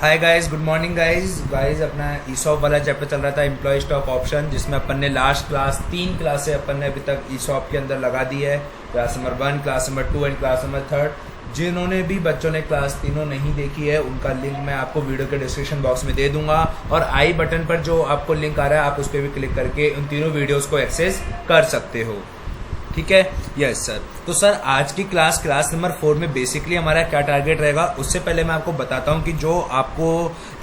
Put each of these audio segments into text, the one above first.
Hi guys, good morning guys. अपना ESOP वाला chapter चल रहा था एम्प्लॉय स्टॉक ऑप्शन, जिसमें अपन ने लास्ट क्लास 3 क्लासें अपन ने अभी तक ईसॉप के अंदर लगा दी है। Class number 1, class number 2 and class number 3। जिन्होंने भी बच्चों ने क्लास तीनों नहीं देखी है, उनका लिंक मैं आपको वीडियो के डिस्क्रिप्शन बॉक्स में दे दूंगा, और आई बटन पर जो आपको लिंक आ रहा है आप उस पर भी क्लिक करके उन तीनों वीडियोस को एक्सेस कर सकते हो। ठीक है, यस सर। तो सर आज की क्लास नंबर 4 में बेसिकली हमारा क्या टारगेट रहेगा, उससे पहले मैं आपको बताता हूं कि जो आपको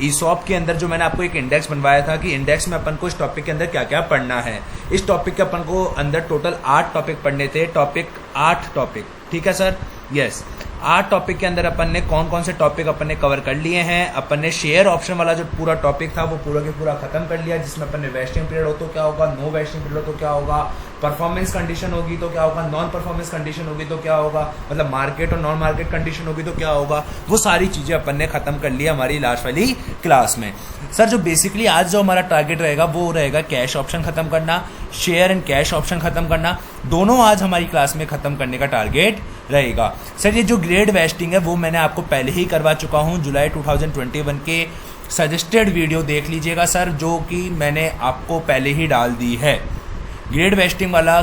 ईसॉप के अंदर जो मैंने आपको एक इंडेक्स बनवाया था कि इंडेक्स में अपन को इस टॉपिक के अंदर क्या क्या पढ़ना है। इस टॉपिक के अपन को अंदर टोटल 8 टॉपिक पढ़ने थे। 8 टॉपिक, ठीक है सर, यस। 8 टॉपिक के अंदर अपन ने कौन कौन से टॉपिक अपन ने कवर कर लिए हैं। अपन ने शेयर ऑप्शन वाला जो पूरा टॉपिक था वो पूरा के पूरा खत्म कर लिया, जिसमें अपन ने वेस्टिंग पीरियड हो तो क्या होगा, नो वेस्टिंग पीरियड हो तो क्या होगा, परफॉर्मेंस कंडीशन होगी तो क्या होगा, नॉन परफॉर्मेंस कंडीशन होगी तो क्या होगा, मतलब मार्केट और नॉन मार्केट कंडीशन होगी तो क्या होगा, वो सारी चीजें अपन ने खत्म कर ली हमारी लास्ट वाली क्लास में। सर जो बेसिकली आज जो हमारा टारगेट रहेगा वो रहेगा कैश ऑप्शन खत्म करना, शेयर एंड कैश ऑप्शन खत्म करना। दोनों आज हमारी क्लास में खत्म करने का टारगेट रहेगा। सर ये जो ग्रेड वेस्टिंग है वो मैंने आपको पहले ही करवा चुका हूँ। जुलाई 2021 के सजेस्टेड वीडियो देख लीजिएगा सर, जो कि मैंने आपको पहले ही डाल दी है। ग्रेड वेस्टिंग वाला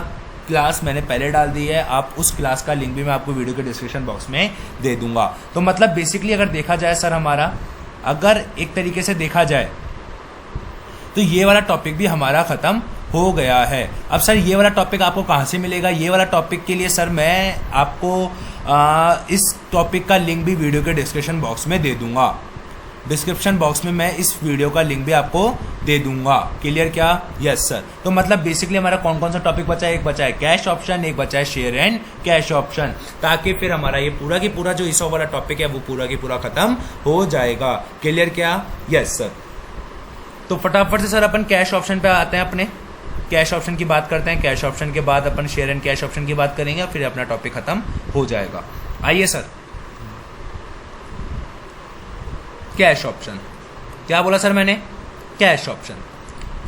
क्लास मैंने पहले डाल दी है, आप उस क्लास का लिंक भी मैं आपको वीडियो के डिस्क्रिप्शन बॉक्स में दे दूंगा। तो मतलब बेसिकली अगर देखा जाए सर, हमारा अगर एक तरीके से देखा जाए तो ये वाला टॉपिक भी हमारा खत्म हो गया है। अब सर ये वाला टॉपिक आपको कहाँ से मिलेगा? ये वाला टॉपिक के लिए सर मैं आपको इस टॉपिक का लिंक भी वीडियो के डिस्क्रिप्शन बॉक्स में दे दूंगा। डिस्क्रिप्शन बॉक्स में मैं इस वीडियो का लिंक भी आपको दे दूंगा। क्लियर क्या? Yes sir. तो मतलब बेसिकली हमारा कौन कौन सा टॉपिक बचा है? एक बचा है कैश ऑप्शन, एक बचा है शेयर एंड कैश ऑप्शन, ताकि फिर हमारा ये पूरा की पूरा जो ईसॉप वाला टॉपिक है वो पूरा की पूरा खत्म हो जाएगा। क्लियर क्या? Yes sir. तो फटाफट से सर अपन कैश ऑप्शन पे आते हैं, अपने कैश ऑप्शन की बात करते हैं। कैश ऑप्शन के बाद अपन शेयर एंड कैश ऑप्शन की बात करेंगे, फिर अपना टॉपिक खत्म हो जाएगा। आइए सर, कैश ऑप्शन क्या बोला सर मैंने? Cash option.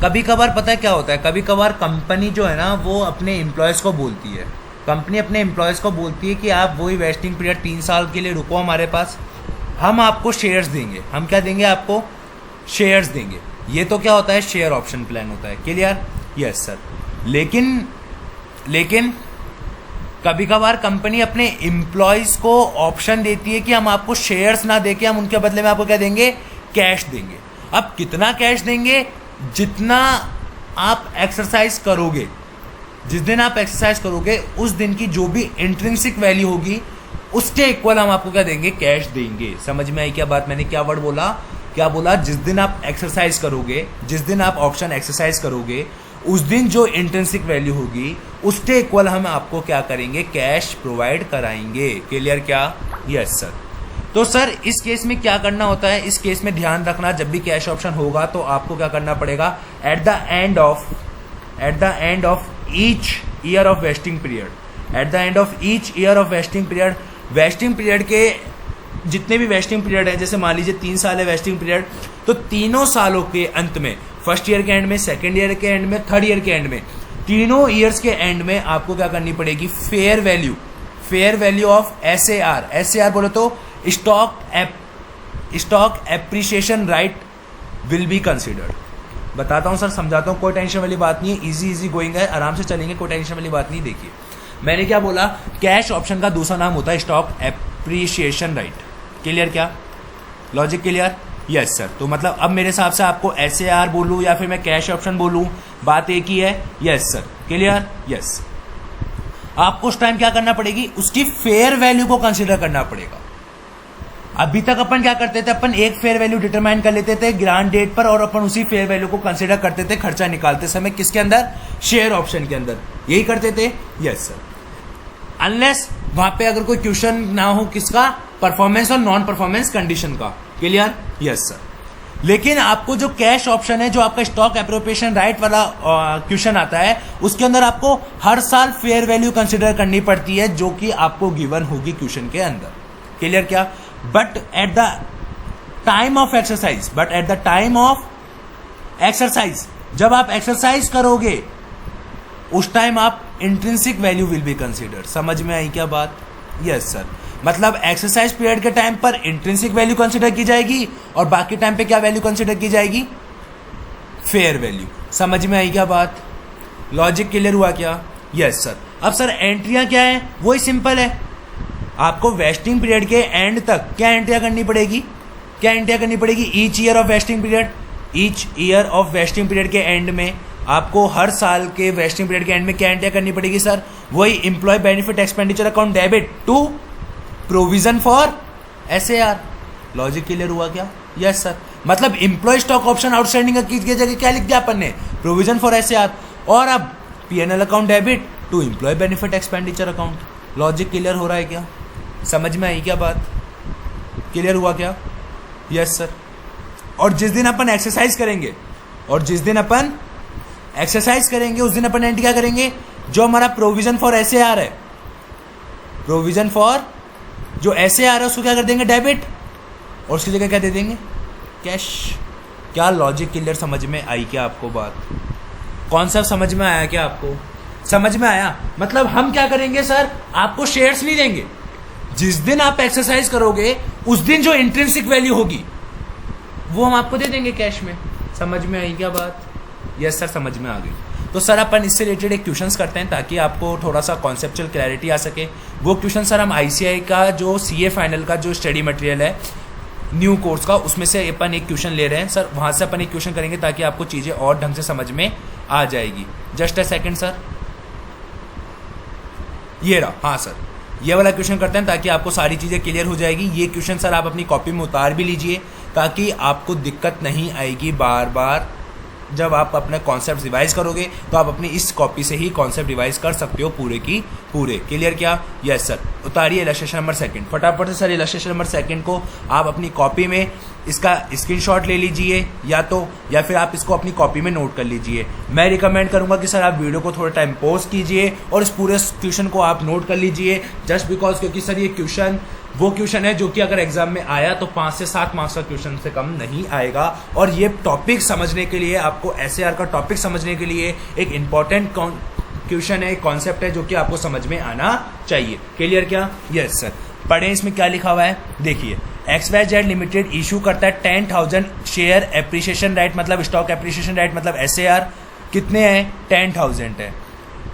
कभी कभार पता है क्या होता है, कभी कभार कंपनी जो है ना वो अपने एम्प्लॉयज़ को बोलती है, कंपनी अपने एम्प्लॉयज़ को बोलती है कि आप वही वेस्टिंग पीरियड 3 साल के लिए रुको हमारे पास, हम आपको शेयर्स देंगे। हम क्या देंगे? आपको शेयर्स देंगे। ये तो क्या होता है? शेयर ऑप्शन प्लान होता है। क्लियर? Yes sir. लेकिन कभी कभार कंपनी अपने एम्प्लॉयज को ऑप्शन देती है कि हम आपको शेयर्स ना देके हम उनके बदले में आपको क्या देंगे? कैश देंगे। अब कितना कैश देंगे? जितना आप एक्सरसाइज करोगे, जिस दिन आप एक्सरसाइज करोगे उस दिन की जो भी इंट्रिंसिक वैल्यू होगी उसके इक्वल हम आपको क्या देंगे? कैश देंगे। समझ में आई क्या बात? मैंने क्या वर्ड बोला? क्या बोला? जिस दिन आप एक्सरसाइज करोगे, जिस दिन आप ऑप्शन एक्सरसाइज करोगे, उस दिन जो इंट्रिंसिक वैल्यू होगी उसके इक्वल हम आपको क्या करेंगे? कैश प्रोवाइड कराएंगे। क्लियर क्या? Yes sir. तो सर इस केस में क्या करना होता है? इस केस में ध्यान रखना, जब भी कैश ऑप्शन होगा तो आपको क्या करना पड़ेगा? Eight the end of each year of vesting period, eight the end of each year of vesting period, wasting period के जितने भी वेस्टिंग पीरियड है, जैसे मान लीजिए 3 साल है वेस्टिंग पीरियड, तो तीनों सालों के अंत में, फर्स्ट ईयर के एंड में, सेकेंड ईयर के एंड में, थर्ड ईयर के एंड में, तीनों ईयर्स के एंड में आपको क्या करनी पड़ेगी? Fair value of SAR। SAR बोलो तो stock appreciation right will be considered. बताता हूं सर, समझाता हूं, कोई टेंशन वाली बात नहीं है, इजी गोइंग है, आराम से चलेंगे, कोई टेंशन वाली बात नहीं। देखिए मैंने क्या बोला, कैश ऑप्शन का दूसरा नाम होता है स्टॉक एप्रिसिएशन राइट। क्लियर क्या? Logic clear? Yes sir. तो मतलब अब मेरे हिसाब से आपको SAR बोलूं या फिर मैं कैश ऑप्शन बोलूं, बात एक ही है। Yes sir. क्लियर? यस। आपको उस टाइम क्या करना पड़ेगी? उसकी फेयर वैल्यू को कंसीडर करना पड़ेगा। अभी तक अपन क्या करते थे? अपन एक फेयर वैल्यू डिटरमाइन कर लेते थे ग्रांट डेट पर, और अपन उसी फेयर वैल्यू को कंसीडर करते थे खर्चा निकालते समय। किसके अंदर? शेयर ऑप्शन के अंदर। यही करते थे। Yes sir. अनलेस वहां पे अगर कोई क्वेश्चन ना हो किसका? परफॉर्मेंस और नॉन परफॉर्मेंस कंडीशन का। क्लियर? Yes sir. लेकिन आपको जो कैश ऑप्शन है, जो आपका स्टॉक एप्रोप्रिएशन राइट वाला क्वेश्चन आता है, उसके अंदर आपको हर साल फेयर वैल्यू कंसीडर करनी पड़ती है, जो कि आपको गिवन होगी क्वेश्चन के अंदर। क्लियर क्या? But at the time of exercise, जब आप एक्सरसाइज करोगे उस टाइम आप intrinsic value will be consider. समझ में आई क्या बात? Yes sir. मतलब एक्सरसाइज पीरियड के टाइम पर इंट्रिंसिक वैल्यू कंसिडर की जाएगी और बाकी टाइम पे क्या वैल्यू कंसिडर की जाएगी, फेयर वैल्यू। समझ में आई क्या बात, लॉजिक क्लियर हुआ क्या? Yes sir. अब सर एंट्रियां क्या है, वही सिंपल है, आपको वेस्टिंग पीरियड के एंड तक क्या एंट्रियां करनी पड़ेगी, क्या एंट्रियां करनी पड़ेगी, each year of vesting period, each year of vesting period के एंड में आपको हर साल के वेस्टिंग पीरियड के एंड में क्या एंट्रियां करनी पड़ेगी सर, वही employee benefit expenditure account debit to provision for SAR. Logic clear हुआ क्या? Yes sir. मतलब एम्प्लॉय स्टॉक ऑप्शन आउटस्टैंडिंग की जगह क्या लिख दिया अपन ने, प्रोविजन फॉर एसएआर, और अब P&L account debit to employee benefit expenditure account. Logic clear हो रहा है क्या, समझ में आई क्या बात, क्लियर हुआ क्या? Yes sir. और जिस दिन अपन एक्सरसाइज करेंगे, उस दिन अपन एंट्री क्या करेंगे, जो हमारा प्रोविजन फॉर एसएआर है, प्रोविजन फॉर जो एसएआर है उसको क्या कर देंगे, डेबिट, और उसकी जगह क्या दे देंगे, कैश। क्या लॉजिक क्लियर समझ में आई क्या आपको बात, कॉन्सेप्ट समझ में आया क्या आपको, समझ में आया? मतलब हम क्या करेंगे सर, आपको शेयर्स नहीं देंगे, जिस दिन आप एक्सरसाइज करोगे उस दिन जो इंट्रिंसिक वैल्यू होगी वो हम आपको दे देंगे कैश में। समझ में आई क्या बात? यस सर, समझ में आ गई। तो सर अपन इससे रिलेटेड एक क्वेश्चंस करते हैं ताकि आपको थोड़ा सा कॉन्सेप्चुअल क्लैरिटी आ सके। वो क्वेश्चन सर हम आईसीआई का जो सीए फाइनल का जो स्टडी मटेरियल है न्यू कोर्स का, उसमें से अपन एक क्वेश्चन ले रहे हैं सर, वहाँ से अपन एक क्वेश्चन करेंगे ताकि आपको चीज़ें और ढंग से समझ में आ जाएगी। जस्ट अ सेकेंड सर, ये रहा, हाँ सर, ये वाला क्वेश्चन करते हैं ताकि आपको सारी चीज़ें क्लियर हो जाएगी। ये क्वेश्चन सर आप अपनी कॉपी में उतार भी लीजिए ताकि आपको दिक्कत नहीं आएगी बार बार जब आप अपने कॉन्सेप्ट रिवाइज करोगे, तो आप अपनी इस कॉपी से ही कॉन्सेप्ट रिवाइज कर सकते हो पूरे की पूरे। क्लियर क्या? Yes sir. उतारिए इलस्ट्रेशन नंबर सेकंड फटाफट से सर। इलस्ट्रेशन नंबर सेकंड को आप अपनी कॉपी में इसका स्क्रीनशॉट ले लीजिए या फिर आप इसको अपनी कॉपी में नोट कर लीजिए। मैं रिकमेंड करूंगा कि सर आप वीडियो को थोड़ा टाइम पॉज कीजिए और इस पूरे क्वेश्चन को आप नोट कर लीजिए, जस्ट बिकॉज क्योंकि सर ये क्वेश्चन वो क्वेश्चन है जो कि अगर एग्जाम में आया तो 5 से 7 मार्क्स का क्वेश्चन से कम नहीं आएगा। और ये टॉपिक समझने के लिए, आपको एसएआर का टॉपिक समझने के लिए एक इंपॉर्टेंट क्वेश्चन है, एक कॉन्सेप्ट है जो कि आपको समझ में आना चाहिए। क्लियर क्या? Yes sir. पढ़ें इसमें क्या लिखा हुआ है, देखिए। XYZ लिमिटेड इशू करता है 10,000 शेयर एप्रिसिएशन राइट, मतलब स्टॉक एप्रिसिएशन राइट, मतलब एसएआर कितने हैं, 10,000 है,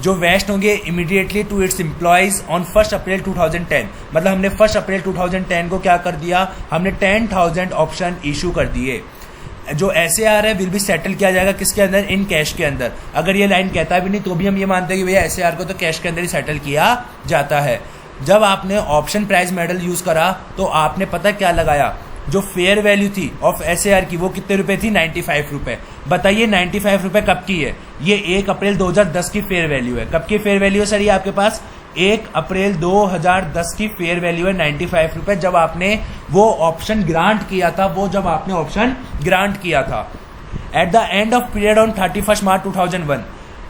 जो वेस्ट होंगे immediately to its employees on 1 April 2010। मतलब हमने 1 अप्रैल 2010 को क्या कर दिया, हमने 10,000 ऑप्शन इशू कर दिए। जो एसएआर है विल भी सेटल किया जाएगा किसके अंदर, इन कैश के अंदर। अगर ये लाइन कहता भी नहीं तो भी हम ये मानते हैं कि भैया एसएआर को तो कैश के अंदर ही सेटल किया जाता है। जब आपने ऑप्शन प्राइस मॉडल यूज करा तो आपने पता क्या लगाया, जो फेयर वैल्यू थी ऑफ एसएआर की वो कितने रुपए थी, 95 रुपए। बताइए 95 रुपए कब की है, ये 1 अप्रैल 2010 की फेयर वैल्यू है। कब की फेयर वैल्यू है सर, ये आपके पास 1 अप्रैल 2010 की फेयर वैल्यू है 95 रुपए, जब आपने वो ऑप्शन ग्रांट किया था, at the end of period on 31 March 2001।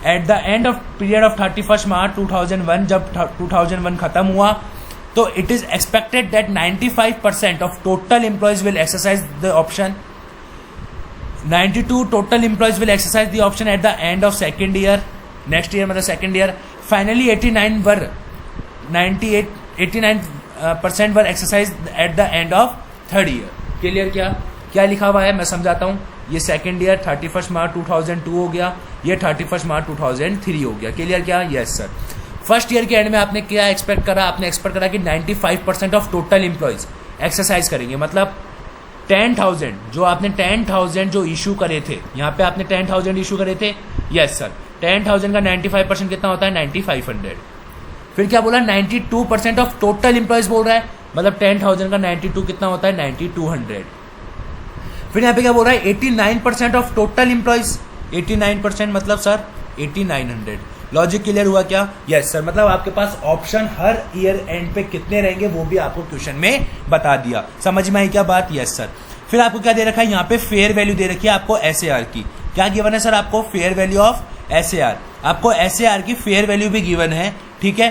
At the end of period of 31 March 2001, जब 2001 खत्म हुआ तो it is expected that 95% of total employees will exercise the option, 92 total employees will exercise the option at the end of second year, next year मतलब second year. Finally 89% were exercise at the end of third year. Clear क्या? क्या लिखा हुआ है मैं समझाता हूँ। ये सेकेंड ईयर 31 मार्च 2002 हो गया, ये 31 मार्च 2003 हो गया। क्लियर क्या? Yes sir. फर्स्ट ईयर के एंड में आपने क्या एक्सपेक्ट करा, आपने एक्सपेक्ट करा कि 95% ऑफ टोटल एम्प्लॉयज एक्सरसाइज करेंगे, मतलब 10,000 जो आपने 10,000 जो इशू करे थे, यहाँ पे आपने 10,000 इशू करे थे। Yes sir. 10,000 का 95% कितना होता है, 9,500। फिर क्या बोला, 92% ऑफ टोटल एम्प्लॉयज बोल रहा है, मतलब 10,000 का 92 कितना होता है, 9,200। फिर यहाँ पे क्या बोल रहा है, 89% ऑफ टोटल एम्प्लॉयज, 89% मतलब सर 8,900। लॉजिक क्लियर हुआ क्या? Yes sir. मतलब आपके पास ऑप्शन हर ईयर एंड पे कितने रहेंगे वो भी आपको क्वेश्चन में बता दिया। समझ में आई क्या बात? Yes sir. फिर आपको क्या दे रखा है, यहाँ पे फेयर वैल्यू दे रखी है आपको एसएआर की। क्या गिवन है सर आपको, फेयर वैल्यू ऑफ एसएआर। आपको एसएआर की फेयर वैल्यू भी गिवन है, ठीक है।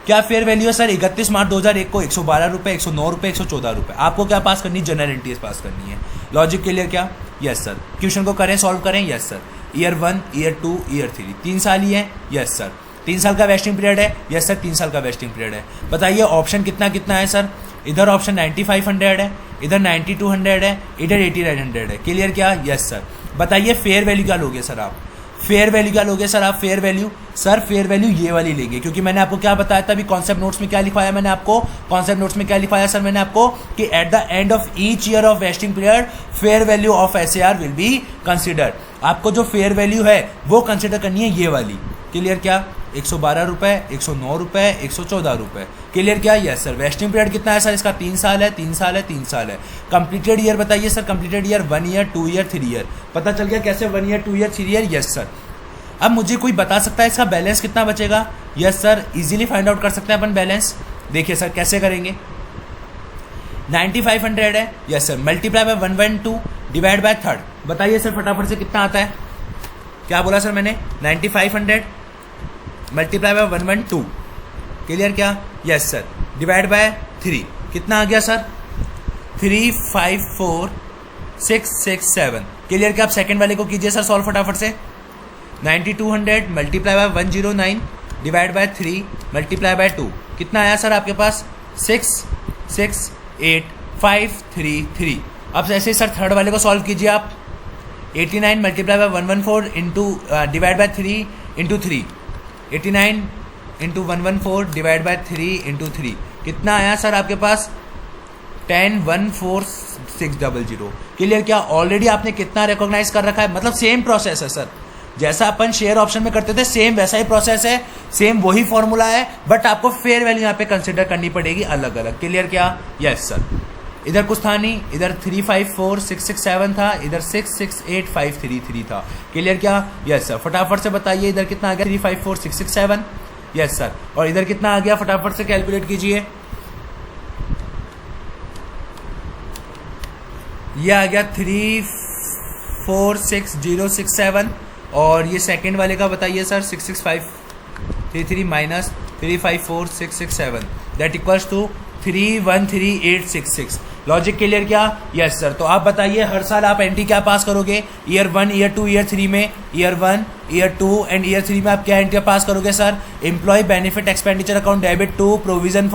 क्या फेयर वैल्यू है सर, 31 मार्च 2001 को 112 रुपए, 109 रुपए, 114 रुपए। आपको क्या पास करनी है, जनरल एंट्रीज पास करनी है। लॉजिक क्लियर क्या? Yes sir. क्वेश्चन को करें, सॉल्व करें। Yes sir. Year 1, year 2, year 3, 3 साल ही है। Yes sir. 3 साल का वेस्टिंग पीरियड है, यस सर 3 साल का वेस्टिंग पीरियड है। बताइए ऑप्शन कितना कितना है सर, इधर ऑप्शन 9500 है, इधर 9200 है, इधर 8900 है। क्लियर क्या, यस सर। बताइए फेयर वैल्यू क्या लोगे सर आप, फेयर वैल्यू क्या लोगे सर आप, fair value sir fair value ये वाली लेंगे, क्योंकि मैंने आपको क्या बताया था अभी कॉन्सेप्ट नोट्स में क्या लिखवाया मैंने आपको, कॉन्सेप्ट नोट्स में क्या लिखवाया सर मैंने आपको कि eight the end of each year of vesting period fair value of SAR will be considered. आपको जो फेयर वैल्यू है वो कंसिडर करनी है ये वाली। क्लियर क्या, 112 रुपये, 109 रुपये, 114 रुपये। क्लियर क्या, यस सर। वेस्टिंग पीरियड कितना है सर इसका, 3 साल है, 3 साल है, 3 साल है। कंप्लीटेड ईयर बताइए sir, completed year 1 year, 2 year, 3 year. पता चल गया कैसे 1 year, 2 year, 3 year, yes sir. अब मुझे कोई बता सकता है इसका बैलेंस कितना बचेगा, yes sir easily find out कर सकते हैं अपन बैलेंस। देखिए सर कैसे करेंगे, 9500 है, yes sir, multiply bye 112 divide by third. बताइए सर फटाफट से कितना आता है, क्या बोला सर मैंने, 9500 मल्टीप्लाई बाय 112। क्लियर क्या, यस सर, डिवाइड बाय 3 कितना आ गया सर, 354667। क्लियर क्या, आप सेकंड वाले को कीजिए सर सॉल्व फटाफट से। 9200 multiply by 109 divide by 3 multiply by 2 कितना आया सर आपके पास, 668,533। अब ऐसे सर थर्ड वाले को सॉल्व कीजिए आप। 89 multiply by 114 into divide by 3 into 3, 89 into 114 divide by 3 into 3 कितना आया सर आपके पास, 10,14600। क्लियर क्या, ऑलरेडी आपने कितना रिकॉग्नाइज कर रखा है, मतलब सेम प्रोसेस है सर, जैसा अपन शेयर ऑप्शन में करते थे सेम वैसा ही प्रोसेस है, सेम वही फॉर्मूला है, बट आपको फेयर वैल्यू यहाँ पे कंसिडर करनी पड़ेगी अलग अलग। क्लियर क्या, यस सर। इधर कुछ था नहीं, इधर 354667 था, इधर 668,533 था। क्लियर क्या, यस सर। फटाफट से बताइए इधर कितना आ गया, 354667, यस सर। और इधर कितना आ गया, फटाफट से कैलकुलेट कीजिए। ये आ गया 346067, और ये सेकंड वाले का बताइए sir, 66533 minus 354667 that equals to 313866। Logic clear क्या, यस सर। तो आप बताइए हर साल आप एंट्री क्या पास करोगे, ईयर 1, ईयर 2, ईयर 3 में, ईयर 1, ईयर 2 एंड ईयर 3 में आप क्या एंट्री पास करोगे sir, employee benefit expenditure account debit to provision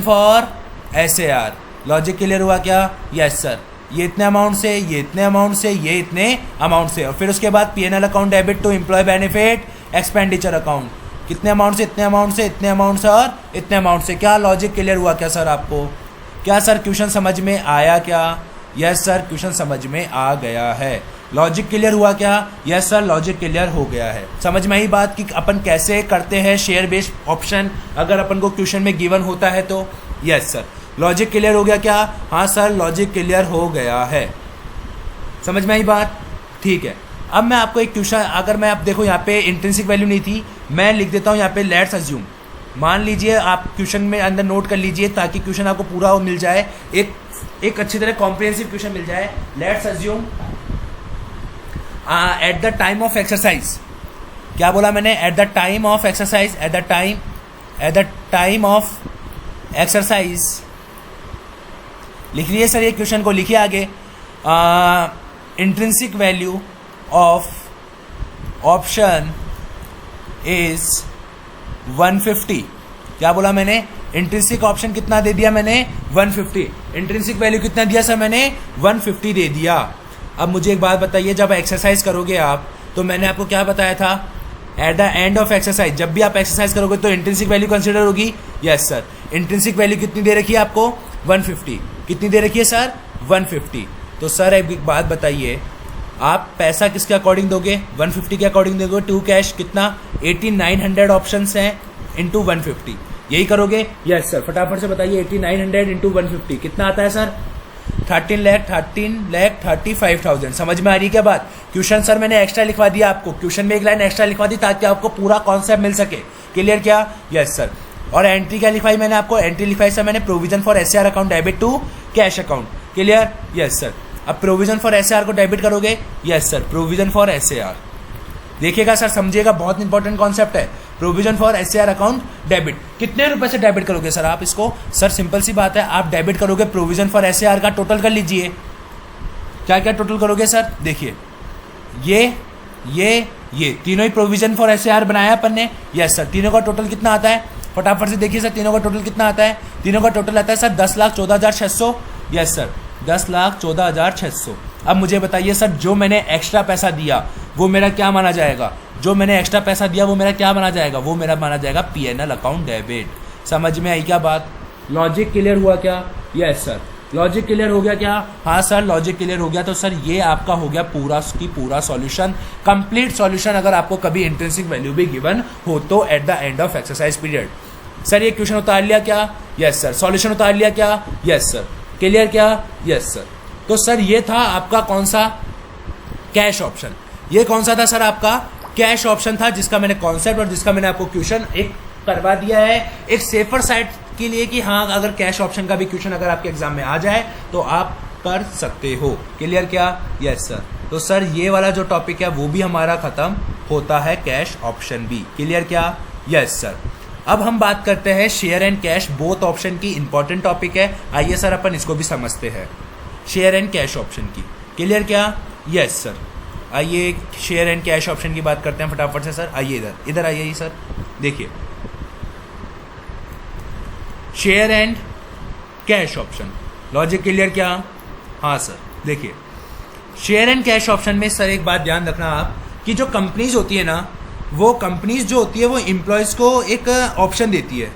for SAR. Logic clear हुआ क्या, यस सर। ये इतने अमाउंट से, ये इतने अमाउंट से, ये इतने अमाउंट से, और फिर उसके बाद P&L account debit to employee benefit expenditure account, कितने अमाउंट से, इतने अमाउंट से, इतने अमाउंट से और इतने अमाउंट से। क्या लॉजिक क्लियर हुआ क्या सर आपको, क्या सर क्वेश्चन समझ में आया क्या, यस सर क्वेश्चन समझ में आ गया है। लॉजिक क्लियर हुआ क्या, यस सर लॉजिक क्लियर हो गया है। समझ में आई बात कि अपन कैसे करते हैं शेयर बेस्ड ऑप्शन अगर अपन को क्वेश्चन में गिवन होता है तो, यस सर। लॉजिक क्लियर हो गया क्या, हाँ सर लॉजिक क्लियर हो गया है। समझ में आई बात, ठीक है। अब मैं आपको एक क्वेश्चन, अगर मैं आप देखो यहाँ पे इंट्रिंसिक वैल्यू नहीं थी, मैं लिख देता हूँ यहाँ पे लेट्स अज्यूम। मान लीजिए आप क्वेश्चन में अंदर नोट कर लीजिए ताकि क्वेश्चन आपको पूरा मिल जाए, एक अच्छी तरह कॉम्प्रिहेंसिव क्वेश्चन मिल जाए। Let's assume at the time of exercise, क्या बोला मैंने, at the time of exercise, at the time of exercise. लिख लीजिए सर ये क्वेश्चन को, लिखिए आगे। Intrinsic value of option is 150। क्या बोला मैंने, इंट्रिंसिक ऑप्शन कितना दे दिया मैंने, 150। इंट्रिंसिक वैल्यू कितना दिया सर मैंने, 150 दे दिया। अब मुझे एक बात बताइए, जब एक्सरसाइज करोगे आप तो मैंने आपको क्या बताया था, at the end of exercise, जब भी आप एक्सरसाइज करोगे तो इंट्रिंसिक वैल्यू कंसिडर होगी, यस सर। इंट्रिंसिक वैल्यू कितनी दे रखी है आपको, 150। कितनी दे रखी है सर, 150। तो सर एक बात बताइए, आप पैसा किसके अकॉर्डिंग दोगे, 150 के अकॉर्डिंग दोगे टू कैश, कितना 8900 ऑप्शंस हैं इंटू 150, यही करोगे, यस सर। फटाफट से बताइए 8900 इंटू 150 कितना आता है सर, 13,35,000। समझ में आ रही है क्या बात। क्वेश्चन सर मैंने एक्स्ट्रा लिखवा दिया आपको, क्वेश्चन में एक लाइन एक्स्ट्रा लिखवा दी ताकि आपको पूरा कॉन्सेप्ट मिल सके। क्लियर क्या, यस सर। और एंट्री क्या लिखवाई मैंने आपको, एंट्री लिखवाई सर मैंने provision for SAR account debit to cash account. Clear, yes sir. अब प्रोविजन फॉर एसएआर को डेबिट करोगे, yes sir, provision for SAR. देखिएगा सर, समझिएगा, बहुत इंपॉर्टेंट कॉन्सेप्ट है। Provision for SAR account debit, कितने रुपए से डेबिट करोगे सर आप इसको, सर सिंपल सी बात है, आप डेबिट करोगे प्रोविजन फॉर एसएआर का टोटल कर लीजिए। क्या क्या टोटल करोगे सर, देखिए ये ये तीनों ही प्रोविजन फॉर एसएआर बनाया अपन ने। यस सर, तीनों का टोटल कितना आता है फटाफट से देखिए सर, तीनों का टोटल कितना आता है? तीनों का टोटल आता है सर 10,14,600। Yes sir, 10,14,600। अब मुझे बताइए सर, जो मैंने एक्स्ट्रा पैसा दिया वो मेरा क्या माना जाएगा? जो मैंने एक्स्ट्रा पैसा दिया वो मेरा क्या माना जाएगा? वो मेरा माना जाएगा पीएनएल अकाउंट डेबिट। समझ में आई क्या बात? लॉजिक क्लियर हुआ क्या? यस सर, लॉजिक क्लियर हो गया क्या? हाँ सर, लॉजिक क्लियर हो गया। तो सर ये आपका हो गया पूरा की पूरा सॉल्यूशन, कंप्लीट सॉल्यूशन। अगर आपको कभी इंट्रिंसिक वैल्यू भी गिवन हो तो eight the end of exercise period. Sir ये क्वेश्चन उतार लिया क्या? Yes sir. सॉल्यूशन उतार लिया क्या? Yes sir. क्लियर क्या? Yes sir. तो सर ये था आपका कौन सा? Cash option. ये कौन सा था सर? आपका कैश ऑप्शन था, जिसका मैंने कॉन्सेप्ट और जिसका मैंने आपको क्वेश्चन एक करवा दिया है, एक सेफर साइड के लिए कि हाँ अगर कैश ऑप्शन का भी क्वेश्चन अगर आपके एग्जाम में आ जाए तो आप कर सकते हो। क्लियर क्या? Yes sir. तो सर ये वाला जो टॉपिक है वो भी हमारा खत्म होता है, कैश ऑप्शन भी। क्लियर क्या? Yes sir. अब हम बात करते हैं share and cash both option की। इंपॉर्टेंट टॉपिक है, आइए सर अपन इसको भी समझते हैं, शेयर एंड कैश ऑप्शन की। क्लियर क्या? Yes sir. आइए शेयर एंड कैश ऑप्शन की बात करते हैं फटाफट से सर। आइए इधर आइए सर, देखिए share and cash option, logic clear क्या? हाँ सर। देखिए शेयर एंड कैश ऑप्शन में सर एक बात ध्यान रखना आप, कि जो कंपनीज होती है ना, वो कंपनीज जो होती है वो एम्प्लॉयज़ को एक ऑप्शन देती है।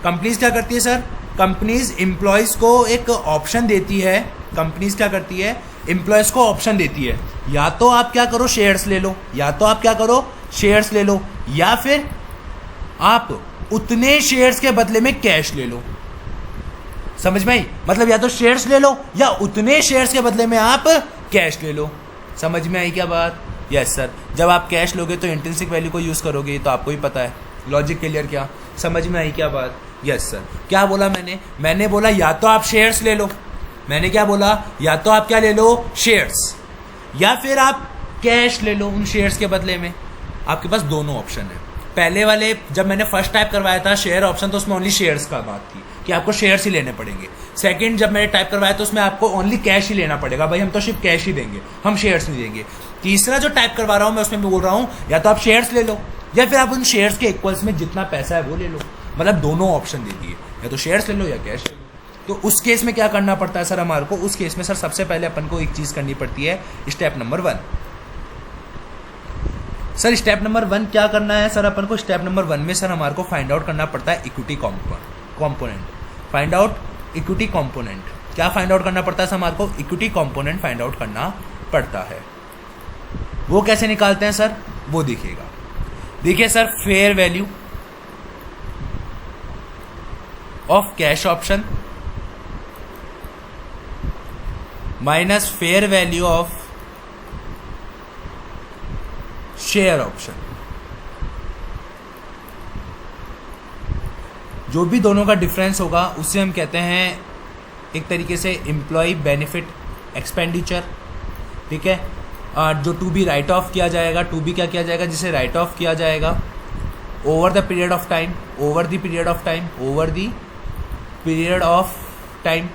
कंपनीज क्या करती है सर? कंपनीज एम्प्लॉयज़ को एक ऑप्शन देती है। कंपनीज क्या करती है? एम्प्लॉयज़ को ऑप्शन देती है, या तो आप क्या करो शेयर्स ले लो, या तो आप क्या करो शेयर्स ले लो, या फिर आप उतने शेयर्स के बदले में कैश ले लो। समझ में आई? मतलब या तो शेयर्स ले लो या उतने शेयर्स के बदले में आप कैश ले लो। समझ में आई क्या बात? Yes sir. जब आप कैश लोगे तो इंट्रिंसिक वैल्यू को यूज करोगे, तो आपको ही पता है। लॉजिक क्लियर क्या? समझ में आई क्या बात? Yes sir. क्या बोला मैंने बोला या तो आप शेयर्स ले लो। मैंने क्या बोला? या तो आप क्या ले लो? शेयर्स, या फिर आप कैश ले लो उन शेयर्स के बदले में। आपके पास दोनों ऑप्शन है। पहले वाले जब मैंने फर्स्ट टाइप करवाया था शेयर ऑप्शन, तो उसमें ओनली शेयर्स का बात थी कि आपको शेयर्स ही लेने पड़ेंगे। सेकंड जब मैंने टाइप करवाया तो उसमें आपको ओनली कैश ही लेना पड़ेगा, भाई हम तो सिर्फ कैश ही देंगे, हम शेयर्स नहीं देंगे। तीसरा जो टाइप करवा रहा हूं मैं, उसमें भी बोल रहा हूं या तो आप शेयर्स ले लो या फिर आप उन शेयर्स के इक्वल्स में जितना पैसा है वो ले लो। मतलब दोनों ऑप्शन दे दिए, या तो शेयर्स ले लो या कैश ले लो। तो उस केस में क्या करना पड़ता है सर हमारे को? उस केस में सर सबसे पहले अपन को एक चीज करनी पड़ती है, step number 1। Sir step number 1 क्या करना है सर अपन को? स्टेप नंबर 1 में सर हमारे को फाइंड आउट करना पड़ता है equity component. Find out equity component. क्या फाइंड आउट करना पड़ता है सर हमारे को? इक्विटी कॉम्पोनेंट फाइंड आउट करना पड़ता है। वो कैसे निकालते हैं सर? वो देखिएगा। देखिए sir, fair value of cash option minus fair value of share option, जो भी दोनों का डिफरेंस होगा उससे हम कहते हैं एक तरीके से एम्प्लॉय बेनिफिट एक्सपेंडिचर। ठीक है, जो टू बी राइट ऑफ किया जाएगा, टू बी क्या किया जाएगा, जिसे राइट ऑफ किया जाएगा over the period of time, over the period of time, over the period of time,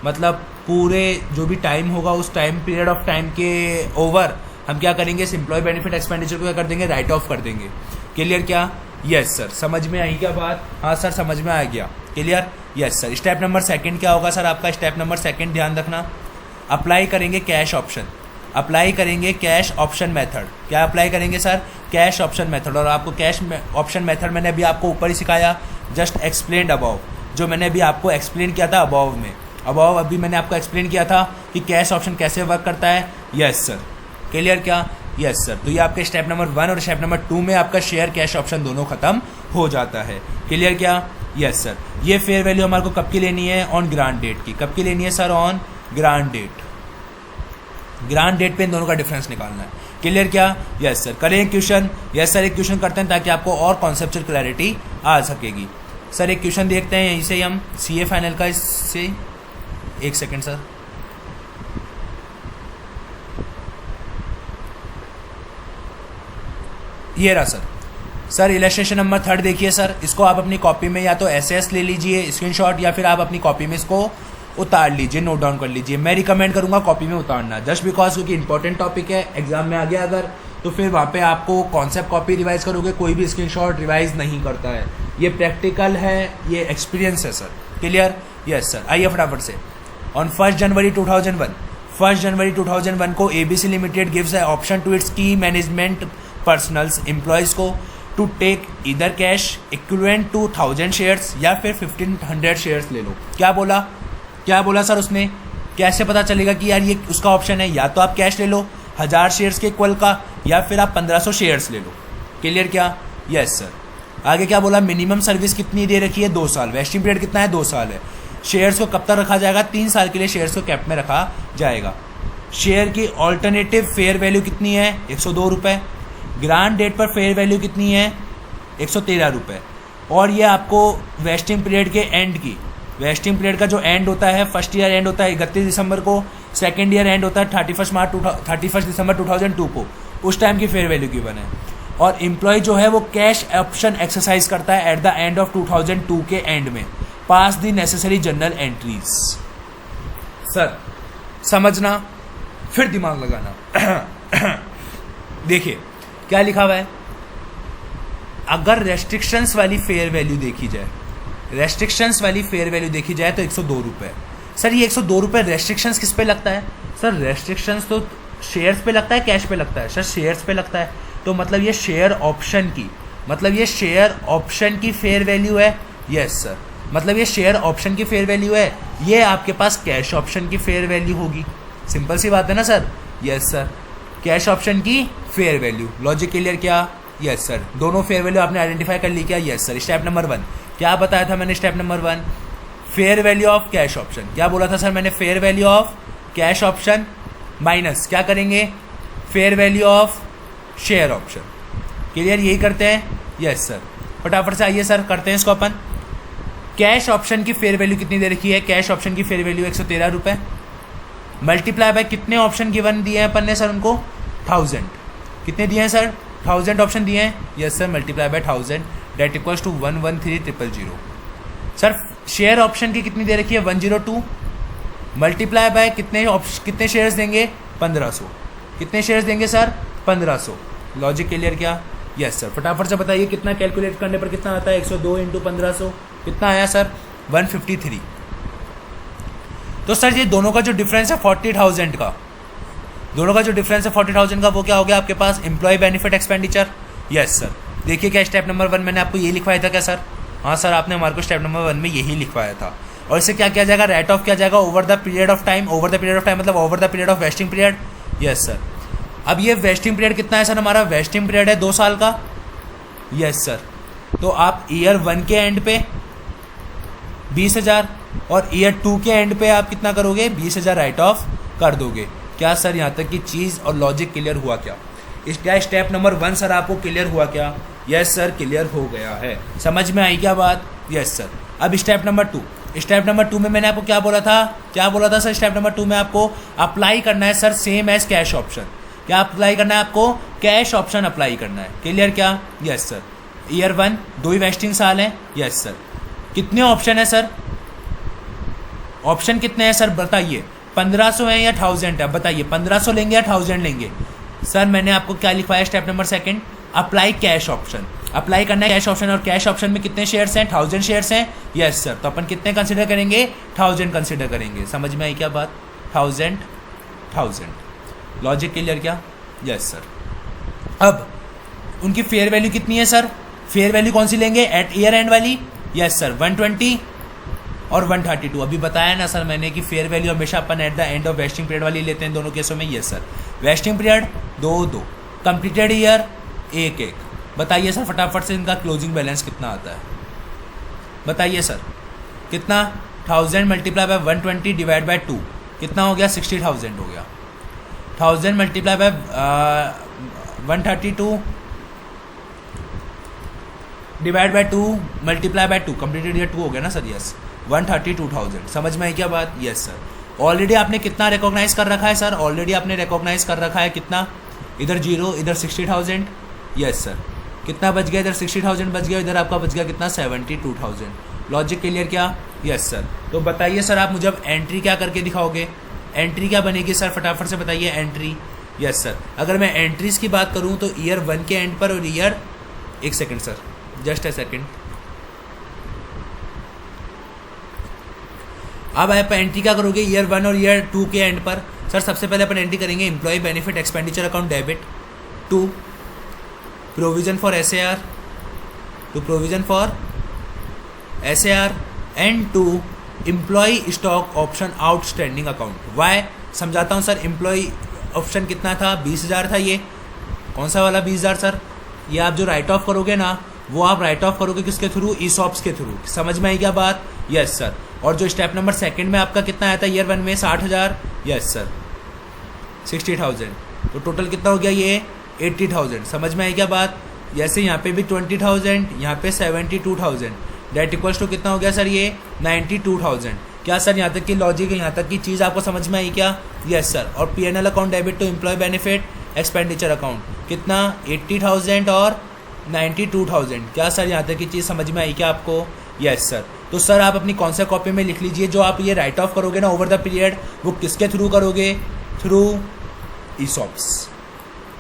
मतलब पूरे जो भी टाइम होगा उस टाइम पीरियड ऑफ टाइम के ओवर हम क्या करेंगे? इस एम्प्लॉय बेनिफिट एक्सपेंडिचर को क्या कर देंगे? राइट ऑफ कर देंगे। क्लियर क्या? Yes sir. समझ में आई क्या बात? हाँ सर समझ में आ गया। Clear? Yes sir. Step number 2 क्या होगा सर आपका? स्टेप नंबर 2 ध्यान रखना, अप्लाई करेंगे कैश ऑप्शन, अप्लाई करेंगे कैश ऑप्शन मेथड। क्या अप्लाई करेंगे सर? Cash option method. और आपको कैश ऑप्शन मेथड मैंने अभी आपको ऊपर ही सिखाया, जस्ट एक्सप्लेन्ड अबव, जो मैंने अभी आपको एक्सप्लेन किया था अबव में। अबव अभी मैंने आपको एक्सप्लेन किया था कि कैश ऑप्शन कैसे वर्क करता है। Yes sir. क्लियर क्या? Yes sir. तो ये आपके स्टेप नंबर 1 और स्टेप नंबर 2 में आपका शेयर कैश ऑप्शन दोनों खत्म हो जाता है। क्लियर क्या? Yes sir. ये फेयर वैल्यू हमारे को कब की लेनी है? ऑन ग्रांट डेट की। कब की लेनी है sir? On grant date. Grant date पे इन दोनों का डिफरेंस निकालना है। क्लियर क्या? Yes sir. करें क्वेश्चन? यस सर, एक क्वेश्चन करते हैं ताकि आपको और कॉन्सेप्चुअल क्लैरिटी आ सकेगी। सर एक क्वेश्चन देखते हैं यहीं से ही हम, सीए फाइनल का। इससे एक सेकेंड सर, ये रहा सर। सर इलस्ट्रेशन नंबर 3 देखिए सर, इसको आप अपनी कॉपी में या तो एसएस ले लीजिए स्क्रीनशॉट, या फिर आप अपनी कॉपी में इसको उतार लीजिए, नोट डाउन कर लीजिए। मैं रिकमेंड करूंगा कॉपी में उतारना, जस्ट बिकॉज क्योंकि इंपॉर्टेंट टॉपिक है, एग्जाम में आ गया अगर तो फिर वहाँ पे आपको कॉन्सेप्ट कॉपी रिवाइज करोगे, कोई भी स्क्रीनशॉट रिवाइज नहीं करता है। ये प्रैक्टिकल है, ये एक्सपीरियंस है सर। क्लियर? Yes sir. आइए फटाफट से। ऑन 1 जनवरी 2001 को ABC limited gives a option to its key management personnels employees को टू टेक इधर कैश इक्विवेलेंट टू 1000 शेयर्स या फिर 1500 शेयर्स ले लो। क्या बोला सर उसने? कैसे पता चलेगा कि यार ये उसका ऑप्शन है? या तो आप कैश ले लो 1000 शेयर्स के इक्वल का, या फिर आप 1500 शेयर्स ले लो। क्लियर क्या? Yes sir. आगे क्या बोला? मिनिमम सर्विस कितनी दे रखी है? 2 साल। वेस्टिंग पीरियड कितना है? 2 साल है। शेयर्स को कब तक रखा जाएगा? 3 साल के लिए शेयर्स को कैप में रखा जाएगा। शेयर की ऑल्टरनेटिव फेयर वैल्यू कितनी है? 102 रुपये। ग्रांट डेट पर फेयर वैल्यू कितनी है? 113 रुपये। और ये आपको वेस्टिंग पीरियड के एंड की, वेस्टिंग पीरियड का जो एंड होता है, फर्स्ट ईयर एंड होता है 31 दिसंबर को, सेकेंड ईयर एंड होता है 31 दिसंबर 2002 को, उस टाइम की फेयर वैल्यू गिवन है। और एम्प्लॉय जो है वो कैश ऑप्शन एक्सरसाइज करता है एट द एंड ऑफ 2002 के एंड में। Pass the necessary journal entries. Sir समझना, फिर दिमाग लगाना। देखिए क्या लिखा हुआ है। अगर रेस्ट्रिक्शंस वाली फेयर वैल्यू देखी जाए, रेस्ट्रिक्शंस वाली फेयर वैल्यू देखी जाए तो 102 रुपये। सर ये 102 रुपये रेस्ट्रिक्शंस किस पे लगता है? सर रेस्ट्रिक्शंस तो शेयर्स पे लगता है, कैश पे लगता है? सर शेयर्स पे लगता है। तो मतलब ये शेयर ऑप्शन की, मतलब ये शेयर ऑप्शन की फेयर वैल्यू है। Yes sir. मतलब ये शेयर ऑप्शन की फेयर वैल्यू है, ये आपके पास कैश ऑप्शन की फेयर वैल्यू होगी। सिंपल सी बात है ना sir? Yes sir. Cash option की फेयर वैल्यू। लॉजिक क्लियर क्या? Yes sir. दोनों फेयर वैल्यू आपने आइडेंटिफाई कर ली क्या? Yes sir. स्टेप नंबर 1 क्या बताया था मैंने? Step number 1 fair value of cash option. क्या बोला था सर मैंने? Fair value of cash option minus क्या करेंगे? Fair value of share option. Clear? यही करते हैं। Yes sir. फटाफट से आइए सर करते हैं इसको अपन। कैश ऑप्शन की फेयर वैल्यू कितनी दे रखी है? कैश ऑप्शन की फेयर वैल्यू 113 रुपये मल्टीप्लाई बाय कितने ऑप्शन गिवन दिए हैं अपन ने सर उनको? 1000। कितने दिए हैं सर? 1000 ऑप्शन दिए हैं। Yes sir. Multiply by 1000 date equals to 113,000। Sir share option की कितनी दे रखी है? 102 मल्टीप्लाई बाय कितने शेयर्स देंगे? 1500। कितने शेयर्स देंगे सर? 1500। लॉजिक क्लियर क्या? Yes sir. फटाफट से बताइए कितना कैलकुलेट करने पर कितना आता है? 102 इंटू 1500 कितना आया सर? 153। तो सर ये दोनों का जो डिफरेंस है 40,000 का, दोनों का जो डिफरेंस है 40,000 का, वो क्या हो गया आपके पास? Employee benefit expenditure. Yes sir. देखिए क्या स्टेप नंबर 1 मैंने आपको ये लिखवाया था क्या सर? हाँ सर, आपने हमारे को स्टेप नंबर 1 में यही लिखवाया था। और इससे क्या किया जाएगा? राइट ऑफ किया जाएगा over the period of time. Over the period of time मतलब over the period of vesting period. Yes sir. अब ये वेस्टिंग पीरियड कितना है सर? हमारा वेस्टिंग पीरियड है 2 साल का। Yes sir. तो आप ईयर 1 के एंड पे 20,000 और ईयर 2 के एंड पे आप कितना करोगे? 20,000 राइट ऑफ कर दोगे। क्या सर यहाँ तक की चीज़ और लॉजिक क्लियर हुआ क्या? क्या स्टेप नंबर 1 सर आपको क्लियर हुआ क्या? यस सर, क्लियर हो गया है। समझ में आई क्या बात? Yes sir. अब स्टेप नंबर 2, स्टेप नंबर 2 में मैंने आपको क्या बोला था? क्या बोला था सर? स्टेप नंबर 2 में आपको अप्लाई करना है sir same as cash option. क्या अप्लाई करना है आपको? कैश ऑप्शन अप्लाई करना है। क्लियर क्या? Yes sir. ईयर 1 2 ही वेस्टिंग साल है। Yes sir. कितने ऑप्शन है सर? ऑप्शन कितने हैं सर बताइए? 1500 है या 1000 है? बताइए 1500 लेंगे या 1000 लेंगे? सर मैंने आपको क्या लिखवाया? Step number 2 apply cash option. Apply करना है कैश ऑप्शन, और कैश ऑप्शन में कितने शेयर्स हैं? 1000 शेयर्स हैं। Yes sir. तो अपन कितने कंसिडर करेंगे? 1000 कंसिडर करेंगे। समझ में आई क्या बात? 1000। लॉजिक क्लियर क्या? Yes sir. अब उनकी फेयर वैल्यू कितनी है सर? फेयर वैल्यू कौन सी लेंगे? एट ईयर एंड वाली। Yes sir. 120 और 132। अभी बताया ना सर मैंने कि फेयर वैल्यू हमेशा अपन at the end of vesting period वाली लेते हैं दोनों केसों में। Yes sir. Vesting period 2 completed year 1 बताइए सर फटाफट से इनका क्लोजिंग बैलेंस कितना आता है? बताइए सर कितना? 1000 मल्टीप्लाई बाय 120 डिवाइड बाय 2 कितना हो गया? 60,000 हो गया। 1000 multiply by 132 divide by 2 multiply by 2 completed year 2 हो गया ना सर? यस। 132,000। समझ में आई क्या बात? Yes sir. ऑलरेडी आपने कितना रिकॉग्नाइज कर रखा है सर? ऑलरेडी आपने रिकॉग्नाइज कर रखा है कितना? इधर 0, इधर 60,000। Yes sir. कितना बच गया? इधर 60,000 बच गया, इधर आपका बच गया कितना? 72,000। लॉजिक क्लियर क्या? Yes sir. तो बताइए सर आप मुझे अब एंट्री क्या करके दिखाओगे? एंट्री क्या बनेगी सर? फटाफट से बताइए। Entry yes sir. अगर मैं एंट्रीज की बात करूं तो ईयर 1 के एंड पर और ईयर, एक second sir, just a second. अब आप एंट्री क्या करोगे ईयर 1 और ईयर 2 के एंड पर? सर सबसे पहले अपन एंट्री करेंगे employee benefit expenditure account debit to provision for SAR, to provision for SAR and to employee stock option outstanding account. वाई समझाता हूँ सर। एम्प्लॉय ऑप्शन कितना था? 20,000 था। ये कौन सा वाला 20,000 सर? ये आप जो राइट ऑफ करोगे ना, वो आप राइट ऑफ करोगे किसके थ्रू? ESOPs के थ्रू। समझ में आई क्या बात? Yes sir. और जो स्टेप नंबर 2 में आपका कितना आया था ईयर 1 में? 60,000। Yes sir, 60,000। तो टोटल कितना हो गया ये? 80,000। समझ में आई क्या बात? जैसे यहाँ पे भी 20,000, यहाँ पे 72,000, डेट इक्वल्स टू कितना हो गया सर? ये 92,000। क्या सर यहाँ तक की लॉजिक है, यहाँ तक की चीज़ आपको समझ में आई क्या? Yes sir. और P&L account debit to employee benefit expenditure account कितना? 80,000 और 92,000। क्या सर यहाँ तक की चीज़ समझ में आई क्या आपको? Yes sir. तो सर आप अपनी कौन सा कॉपी में लिख लीजिए, जो आप ये राइट ऑफ करोगे ना ओवर द पीरियड, वो किसके थ्रू करोगे? थ्रू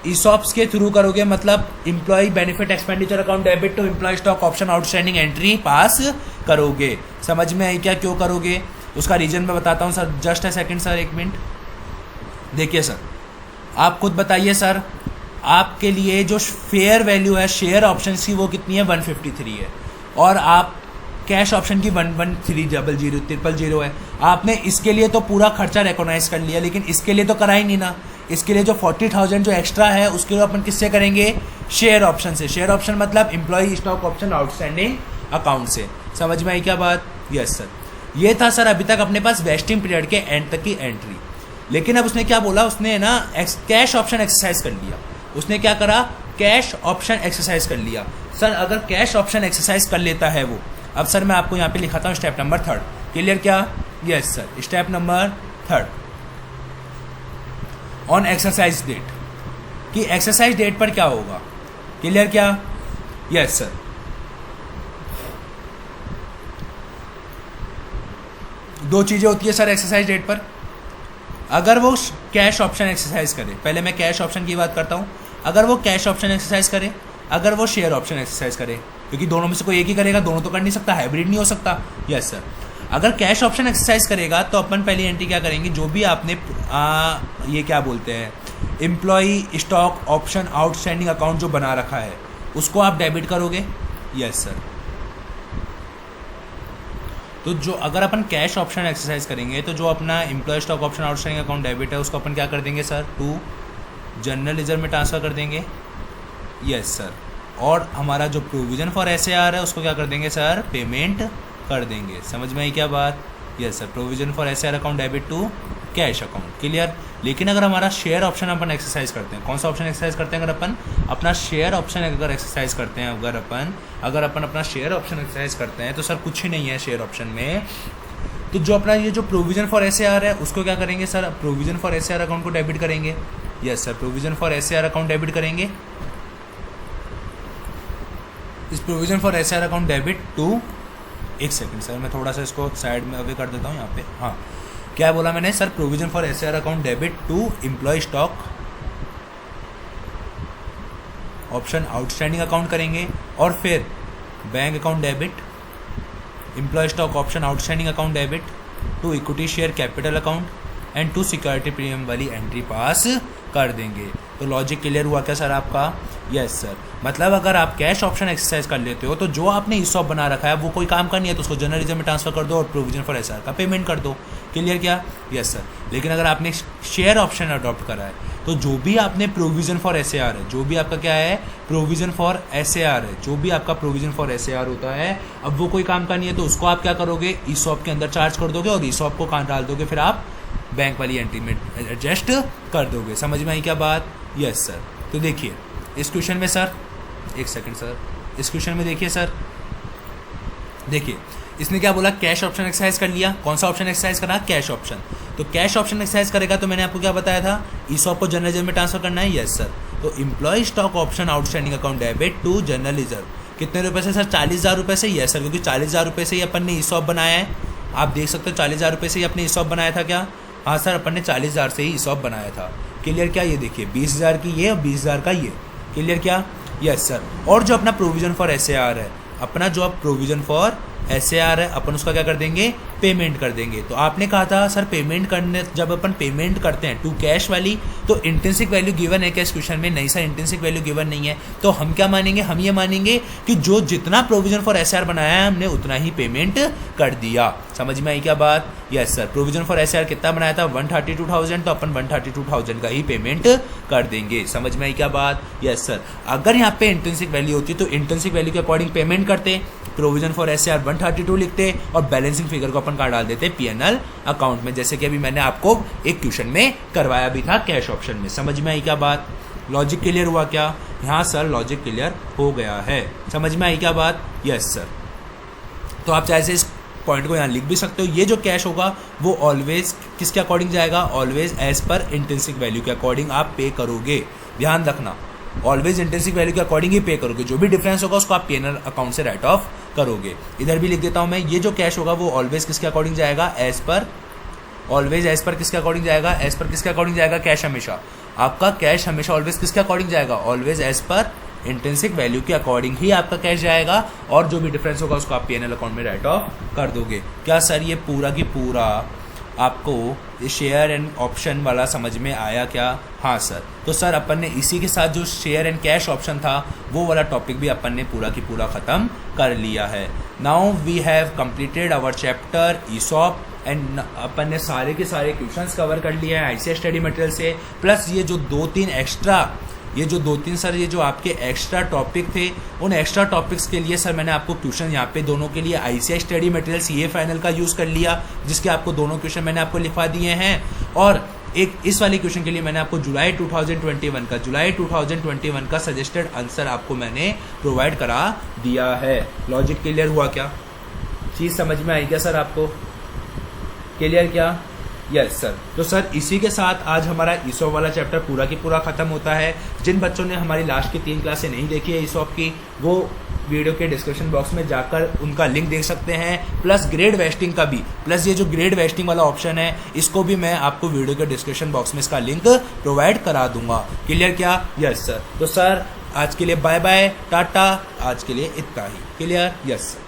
ESOPs के थ्रू करोगे। मतलब employee benefit expenditure account debit to employee stock option outstanding entry pass करोगे। समझ में आई क्या? क्यों करोगे उसका रीजन मैं बताता हूँ sir. Just a second sir, 1 minute. देखिए सर, आप खुद बताइए सर, आपके लिए जो फेयर वैल्यू है शेयर ऑप्शन की वो कितनी है? 153 है। और आप कैश ऑप्शन की 113,000 है। आपने इसके लिए तो पूरा खर्चा रिकॉग्नाइज कर लिया, लेकिन इसके लिए तो करा ही नहीं ना। इसके लिए जो 40,000 जो एक्स्ट्रा है उसके लिए अपन किससे करेंगे? शेयर ऑप्शन से। शेयर ऑप्शन मतलब employee stock option outstanding account से। समझ में आई क्या बात? Yes sir. ये था सर अभी तक अपने पास वेस्टिंग पीरियड के एंड तक की एंट्री। लेकिन अब उसने क्या बोला? उसने ना कैश ऑप्शन एक्सरसाइज कर लिया। उसने क्या करा? कैश ऑप्शन एक्सरसाइज कर लिया। सर अगर कैश ऑप्शन एक्सरसाइज कर लेता है वो, अब सर मैं आपको यहाँ पे लिखाता हूँ स्टेप नंबर 3। क्लियर क्या? Yes sir. Step number 3 on exercise date, कि एक्सरसाइज डेट पर क्या होगा। क्लियर क्या? Yes sir. दो चीजें होती है सर एक्सरसाइज डेट पर। अगर वो कैश ऑप्शन एक्सरसाइज करे, पहले मैं कैश ऑप्शन की बात करता हूँ। अगर वो कैश ऑप्शन एक्सरसाइज करे, अगर वो शेयर ऑप्शन एक्सरसाइज करे, क्योंकि दोनों में से कोई एक ही करेगा, दोनों तो कर नहीं सकता, हाइब्रिड नहीं हो सकता। Yes sir. अगर कैश ऑप्शन एक्सरसाइज करेगा तो अपन पहली एंट्री क्या करेंगे? जो भी आपने ये क्या बोलते हैं employee stock option outstanding account जो बना रखा है उसको आप डेबिट करोगे। Yes sir. तो जो अगर अपन कैश ऑप्शन एक्सरसाइज करेंगे तो जो अपना employee stock option outstanding account debit है उसको अपन क्या कर देंगे सर? टू जनरल रिजर्व में ट्रांसफ़र कर देंगे। Yes sir. और हमारा जो प्रोविजन फॉर SAR है उसको क्या कर देंगे सर? पेमेंट कर देंगे। समझ में आई क्या बात? Yes sir. Provision for SAR account debit to cash account. Clear? लेकिन अगर हमारा शेयर ऑप्शन अपन एक्सरसाइज करते हैं, कौन सा ऑप्शन एक्सरसाइज करते हैं? अगर अपन अपना शेयर ऑप्शन अगर एक्सरसाइज करते हैं, अगर अपन अपना शेयर ऑप्शन एक्सरसाइज करते हैं तो सर कुछ ही नहीं है शेयर ऑप्शन में। तो जो अपना ये जो प्रोविजन फॉर SAR है उसको क्या करेंगे sir? Provision for SAR account को डेबिट करेंगे। Yes sir. Provision for SAR account debit करेंगे। इस provision for SAR account debit to, एक सेकंड सर मैं थोड़ा सा इसको साइड में अवे कर देता हूँ यहाँ पे। हाँ, क्या बोला मैंने sir? Provision for SAR account debit to employee stock option outstanding account करेंगे। और फिर bank account debit, employee stock option outstanding account debit to equity share capital account and to security premium वाली एंट्री पास कर देंगे। तो logic clear हुआ क्या sir आपका? Yes sir. मतलब अगर आप कैश ऑप्शन एक्सरसाइज कर लेते हो तो जो आपने ESOP बना रखा है वो कोई काम का नहीं है, तो उसको जनरल रिजर्व में ट्रांसफर कर दो और प्रोविजन फॉर SAR का पेमेंट कर दो। क्लियर क्या? Yes sir. लेकिन अगर आपने शेयर ऑप्शन अडॉप्ट करा है तो जो भी आपने प्रोविजन फॉर SAR है, जो भी आपका क्या है प्रोविजन फॉर SAR है, जो भी आपका प्रोविजन फॉर SAR होता है, अब वो कोई काम का नहीं है तो उसको आप क्या करोगे? ESOP के अंदर चार्ज कर दोगे और ESOP को कहाँ डाल दोगे? फिर आप बैंक वाली एंट्री में एडजस्ट कर दोगे। समझ में आई क्या बात? Yes sir. तो देखिए इस क्वेश्चन में सर, एक सेकंड सर, इस क्वेश्चन में देखिए सर, देखिए इसने क्या बोला? कैश ऑप्शन एक्सरसाइज कर लिया। कौन सा ऑप्शन एक्सरसाइज करा? Cash option. तो कैश ऑप्शन एक्सरसाइज करेगा तो मैंने आपको क्या बताया था? ESOP को जनरल रिजर्व में ट्रांसफर करना है। Yes sir. तो employee stock option outstanding account debit to general reserve कितने रुपए से सर? 40,000 रुपये से। यस सर, क्योंकि 40,000 रुपये से ही अपन ने ESOP बनाया है। आप देख सकते हो 40,000 रुपये से ही अपने ESOP बनाया था क्या? हाँ सर, अपन ने 40,000 से ही ईसॉप बनाया था। क्लियर क्या? ये देखिए 20,000 की ये और 20,000 का ये। क्लियर क्या? Yes sir. और जो अपना प्रोविजन फॉर एसएआर है, अपना जो अब प्रोविजन फॉर एसएआर है, अपन उसका क्या कर देंगे? पेमेंट कर देंगे। तो आपने कहा था सर पेमेंट करने, जब अपन पेमेंट करते हैं टू कैश वाली, तो इंट्रिंसिक वैल्यू गिवन है क्या इस क्वेश्चन में? नहीं सर, इंट्रिंसिक वैल्यू गिवन नहीं है। तो हम क्या मानेंगे? हम ये मानेंगे कि जो जितना प्रोविजन फॉर एसएआर बनाया है हमने उतना ही पेमेंट कर दिया। समझ में आई क्या बात? Yes sir. Provision for SAR कितना बनाया था? 132,000, तो अपन 132,000 का ही पेमेंट कर देंगे। समझ में आई क्या बात? Yes sir. अगर यहाँ पे इंट्रिंसिक वैल्यू होती तो इंट्रिंसिक वैल्यू के अकॉर्डिंग पेमेंट करते, प्रोविजन फॉर एसएआर 132 लिखते और बैलेंसिंग फिगर को अपन का डाल देते पीएनएल अकाउंट में, जैसे कि अभी मैंने आपको एक क्वेश्चन में करवाया भी था कैश ऑप्शन में। समझ में आई क्या बात? लॉजिक क्लियर हुआ क्या? हाँ सर, लॉजिक क्लियर हो गया है। समझ में आई क्या बात? Yes sir. तो आप चाहे से इस पॉइंट को यहाँ लिख भी सकते हो। ये जो कैश होगा वो ऑलवेज किसके अकॉर्डिंग जाएगा? Always as per intrinsic value के अकॉर्डिंग आप पे करोगे। ध्यान रखना, ऑलवेज इंट्रिंसिक वैल्यू के अकॉर्डिंग ही पे करोगे। जो भी डिफरेंस होगा उसको आप पीएनएल अकाउंट से राइट ऑफ करोगे। इधर भी लिख देता हूं मैं, ये जो कैश होगा वो ऑलवेज किसके अकॉर्डिंग जाएगा? As per. ऑलवेज एज पर किसके अकॉर्डिंग जाएगा? एज पर किसके अकॉर्डिंग जाएगा? कैश हमेशा, आपका कैश हमेशा ऑलवेज किसके अकॉर्डिंग जाएगा? Always as per intrinsic value के अकॉर्डिंग ही आपका कैश जाएगा, और जो भी डिफरेंस होगा उसको आप पीएनएल अकाउंट में राइट ऑफ कर दोगे। क्या सर ये पूरा की पूरा आपको शेयर एंड ऑप्शन वाला समझ में आया क्या? हाँ सर। तो सर अपन ने इसी के साथ जो शेयर एंड कैश ऑप्शन था वो वाला टॉपिक भी अपन ने पूरा की पूरा ख़त्म कर लिया है। Now we have completed our chapter ESOP and अपन ने सारे के सारे क्वेश्चंस कवर कर लिए हैं आईसीएस स्टडी मटेरियल से, प्लस ये जो दो तीन सर ये जो आपके एक्स्ट्रा टॉपिक थे, उन एक्स्ट्रा टॉपिक्स के लिए सर मैंने आपको क्वेश्चन यहाँ पे दोनों के लिए ICS study material CA final का यूज़ कर लिया, जिसके आपको दोनों क्वेश्चन मैंने आपको लिखवा दिए हैं। और एक इस वाले क्वेश्चन के लिए मैंने आपको जुलाई 2021 का सजेस्टेड आंसर आपको मैंने प्रोवाइड करा दिया है। लॉजिक क्लियर हुआ क्या? चीज़ समझ में आई क्या सर आपको? क्लियर क्या? Yes sir. तो सर इसी के साथ आज हमारा ईसॉप वाला चैप्टर पूरा की पूरा खत्म होता है। जिन बच्चों ने हमारी लास्ट की 3 क्लासें नहीं देखी है ईसॉप की, वो वीडियो के डिस्क्रिप्शन बॉक्स में जाकर उनका लिंक देख सकते हैं, प्लस ग्रेड वेस्टिंग का भी, प्लस ये जो ग्रेड वेस्टिंग वाला ऑप्शन है इसको भी मैं आपको वीडियो के डिस्क्रिप्शन बॉक्स में इसका लिंक प्रोवाइड करा दूंगा। क्लियर क्या? Yes sir. तो सर आज के लिए बाय बाय, टाटा। आज के लिए इतना ही। क्लियर? Yes sir.